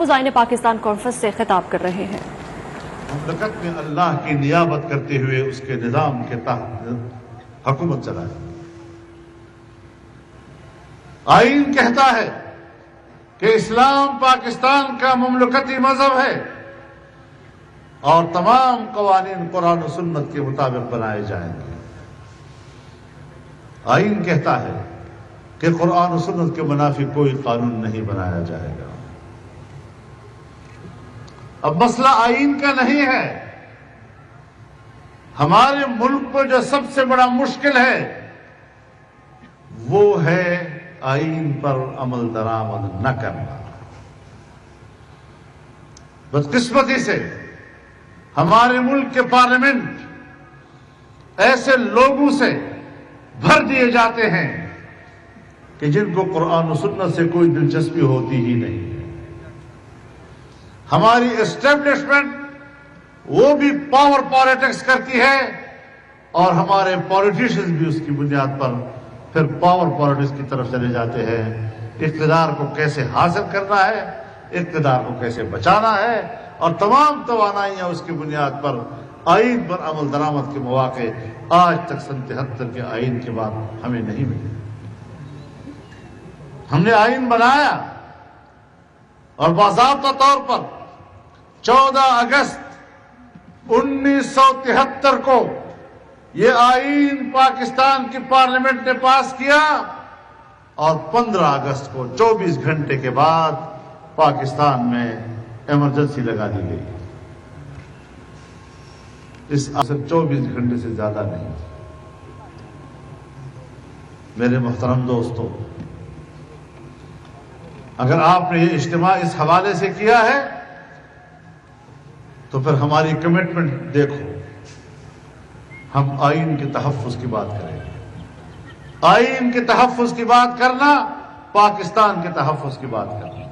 وزائن Pakistan conference سے خطاب کر رہے ہیں۔ مملکت میں اللہ کی نیابت کرتے ہوئے اس کے نظام کے تحت حکومت چلائے۔ آئین کہتا ہے کہ اسلام پاکستان کا مملکتی مذہب ہے اور تمام قوانین قرآن و سنت کے مطابق بنائے جائیں گے۔ آئین کہتا ہے کہ قرآن و سنت کے منافی کوئی قانون نہیں بنایا جائے گا۔ اب مسئلہ آئین کا نہیں ہے، ہمارے ملک کو جو سب سے بڑا مشکل ہے وہ ہے آئین پر عمل درآمد نہ کرنا۔ بدقسمتی سے ہمارے ملک کے پارلیمنٹ ایسے لوگوں سے بھر دیے جاتے ہیں کہ جن کو قرآن و سنت سے کوئی دلچسپی ہوتی ہی نہیں ہے۔ ہماری اسٹیبلشمنٹ وہ بھی پاور پالیٹکس کرتی ہے اور ہمارے پولیٹیشنز بھی اس کی بنیاد پر پھر پاور پالیٹکس کی طرف چلے جاتے ہیں۔ اقتدار کو کیسے حاصل کرنا ہے، اقتدار کو کیسے بچانا ہے، اور تمام توانائیاں اس کی بنیاد پر آئین پر عمل درآمد کے مواقع آج تک سن 73 کے آئین کے بعد ہمیں نہیں ملے۔ ہم نے آئین بنایا اور باضابطہ طور پر 14 اگست 1973 کو یہ آئین پاکستان کی پارلیمنٹ نے پاس کیا اور 15 اگست کو 24 گھنٹے کے بعد پاکستان میں ایمرجنسی لگا دی گئی۔ اس 24 گھنٹے سے زیادہ نہیں۔ میرے محترم دوستو، اگر آپ نے یہ اجتماع اس حوالے سے کیا ہے تو پھر ہماری کمٹمنٹ دیکھو، ہم آئین کے تحفظ کی بات کریں گے۔ آئین کے تحفظ کی بات کرنا پاکستان کے تحفظ کی بات کرنا،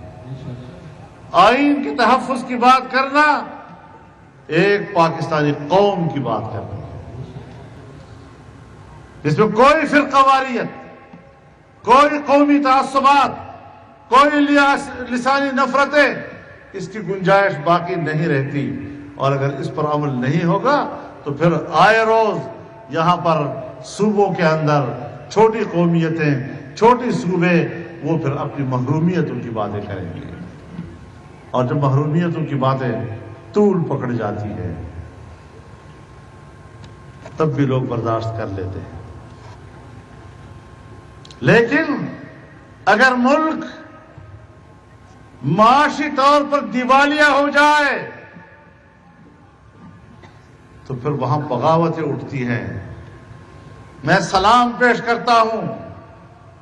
آئین کے تحفظ کی بات کرنا ایک پاکستانی قوم کی بات کرنا، جس میں کوئی فرقہ واریت، کوئی قومی تعصبات، کوئی لسانی نفرتیں، اس کی گنجائش باقی نہیں رہتی۔ اور اگر اس پر عمل نہیں ہوگا تو پھر آئے روز یہاں پر صوبوں کے اندر چھوٹی قومیتیں، چھوٹی صوبے، وہ پھر اپنی محرومیتوں کی باتیں کریں گے، اور جب محرومیتوں کی باتیں طول پکڑ جاتی ہے تب بھی لوگ برداشت کر لیتے ہیں۔ لیکن اگر ملک معاشی طور پر دیوالیہ ہو جائے تو پھر وہاں بغاوتیں اٹھتی ہیں۔ میں سلام پیش کرتا ہوں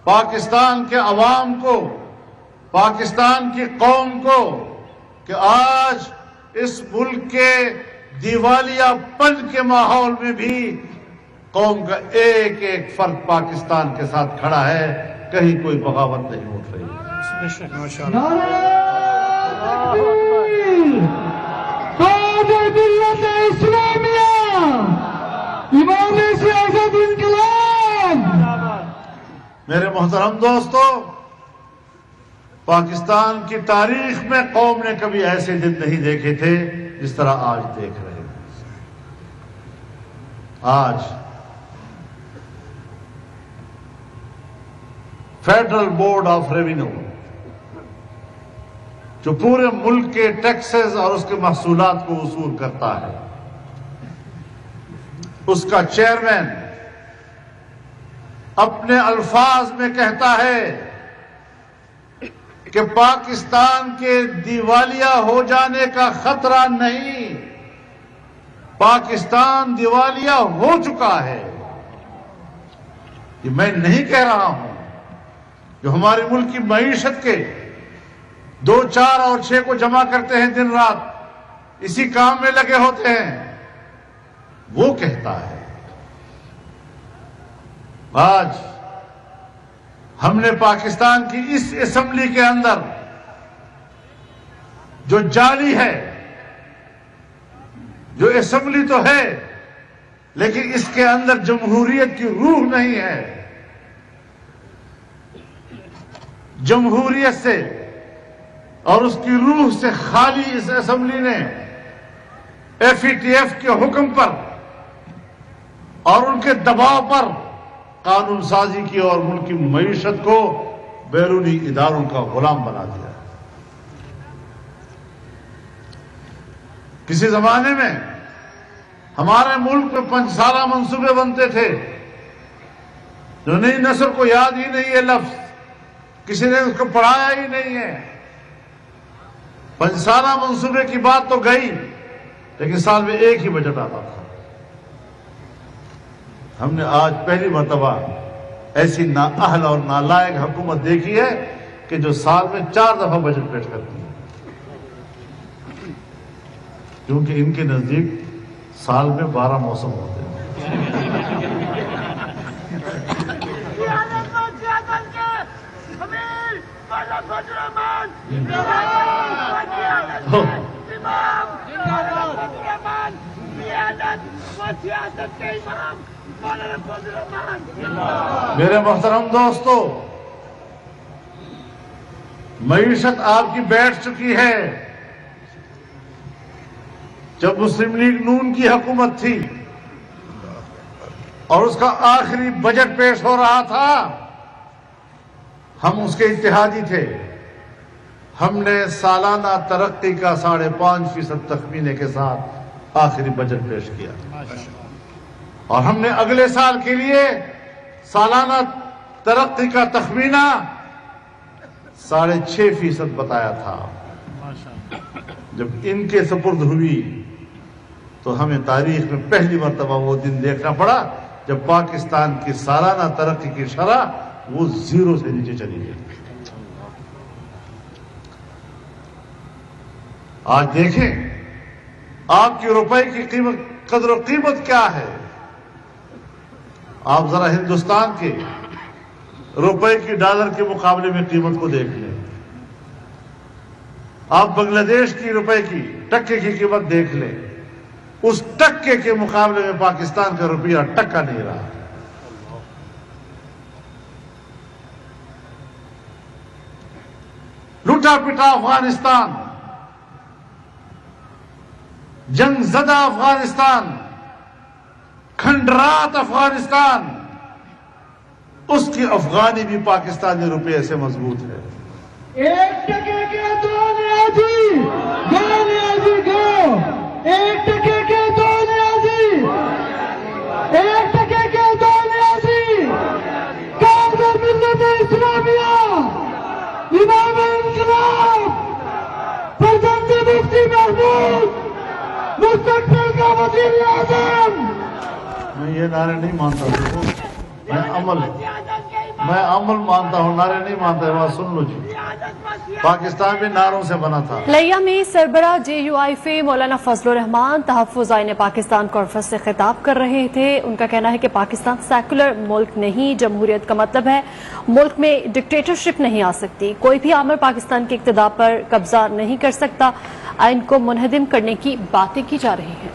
پاکستان کے عوام کو، پاکستان کی قوم کو، کہ آج اس ملک کے دیوالیہ پن کے ماحول میں بھی قوم کا ایک ایک فرد پاکستان کے ساتھ کھڑا ہے، کہیں کوئی بغاوت نہیں اٹھ رہی۔ میرے محترم دوستو، پاکستان کی تاریخ میں قوم نے کبھی ایسے دن نہیں دیکھے تھے جس طرح آج دیکھ رہے ہیں۔ آج فیڈرل بورڈ آف ریونیو، جو پورے ملک کے ٹیکسز اور اس کے محصولات کو وصول کرتا ہے، اس کا چیئرمین اپنے الفاظ میں کہتا ہے کہ پاکستان کے دیوالیہ ہو جانے کا خطرہ نہیں، پاکستان دیوالیہ ہو چکا ہے۔ یہ میں نہیں کہہ رہا ہوں، جو ہمارے ملک کی معیشت کے 2, 4 اور 6 کو جمع کرتے ہیں، دن رات اسی کام میں لگے ہوتے ہیں، وہ کہتا ہے۔ آج ہم نے پاکستان کی اس اسمبلی کے اندر جو جعلی ہے، جو اسمبلی تو ہے لیکن اس کے اندر جمہوریت کی روح نہیں ہے، جمہوریت سے اور اس کی روح سے خالی اس اسمبلی نے FATF کے حکم پر اور ان کے دباؤ پر قانون سازی کی اور ملک کی معیشت کو بیرونی اداروں کا غلام بنا دیا۔ کسی زمانے میں ہمارے ملک میں 5 سالہ منصوبے بنتے تھے، جو نئی نسل کو یاد ہی نہیں ہے لفظ، کسی نے اس کو پڑھایا ہی نہیں ہے۔ 5 سالہ منصوبے کی بات تو گئی، لیکن سال میں ایک ہی بجٹ آتا تھا۔ ہم نے آج پہلی مرتبہ ایسی نااہل اور نالائق حکومت دیکھی ہے کہ جو سال میں 4 دفعہ بجٹ پیش کرتی ہے، کیونکہ ان کے نزدیک سال میں 12 موسم ہوتے ہیں۔ میرے محترم دوستو، معیشت آپ کی بیٹھ چکی ہے۔ جب مسلم لیگ نون کی حکومت تھی اور اس کا آخری بجٹ پیش ہو رہا تھا، ہم اس کے اتحادی تھے۔ ہم نے سالانہ ترقی کا 5.5% تخمینے کے ساتھ آخری بجٹ پیش کیا، اور ہم نے اگلے سال کے لیے سالانہ ترقی کا تخمینہ 6.5% بتایا تھا۔ جب ان کے سپرد ہوئی تو ہمیں تاریخ میں پہلی مرتبہ وہ دن دیکھنا پڑا جب پاکستان کی سالانہ ترقی کی شرح وہ 0 سے نیچے چلی گئی۔ آج دیکھیں آپ کی روپے کی قدر و قیمت کیا ہے۔ آپ ذرا ہندوستان کے روپے کی ڈالر کے مقابلے میں قیمت کو دیکھ لیں، آپ بنگلہ دیش کی روپے کی ٹکے کی قیمت دیکھ لیں، اس ٹکے کے مقابلے میں پاکستان کا روپیہ ٹکا نہیں رہا۔ لوٹا پٹا افغانستان، جنگ زدہ افغانستان، کھنڈرات افغانستان، اس کی افغانی بھی پاکستانی روپے سے مضبوط ہے۔ 1 ٹکے کے 2 نیازی، 2 نیازی گو، 1 ٹکے کے 2 نیازی، 1 ٹکے کے 2 نیازی، قائد ملت اسلامیہ، امام انقلاب، پرزنٹ مفتی محمود، مستقبل کا وزیر اعظم۔ میں یہ نعرے نہیں مانتا ہوں، میں عمل مانتا ہوں، نعرے نہیں مانتا۔ بات سن لو جی، پاکستان بھی نعروں سے بنا تھا۔ لیا میں سربراہ JUIF مولانا فضل الرحمان تحفظ آئین پاکستان کانفرنس سے خطاب کر رہے تھے۔ ان کا کہنا ہے کہ پاکستان سیکولر ملک نہیں، جمہوریت کا مطلب ہے ملک میں ڈکٹیٹرشپ نہیں آ سکتی، کوئی بھی عامل پاکستان کے اقتدار پر قبضہ نہیں کر سکتا، آئین کو منہدم کرنے کی باتیں کی جا رہی ہیں۔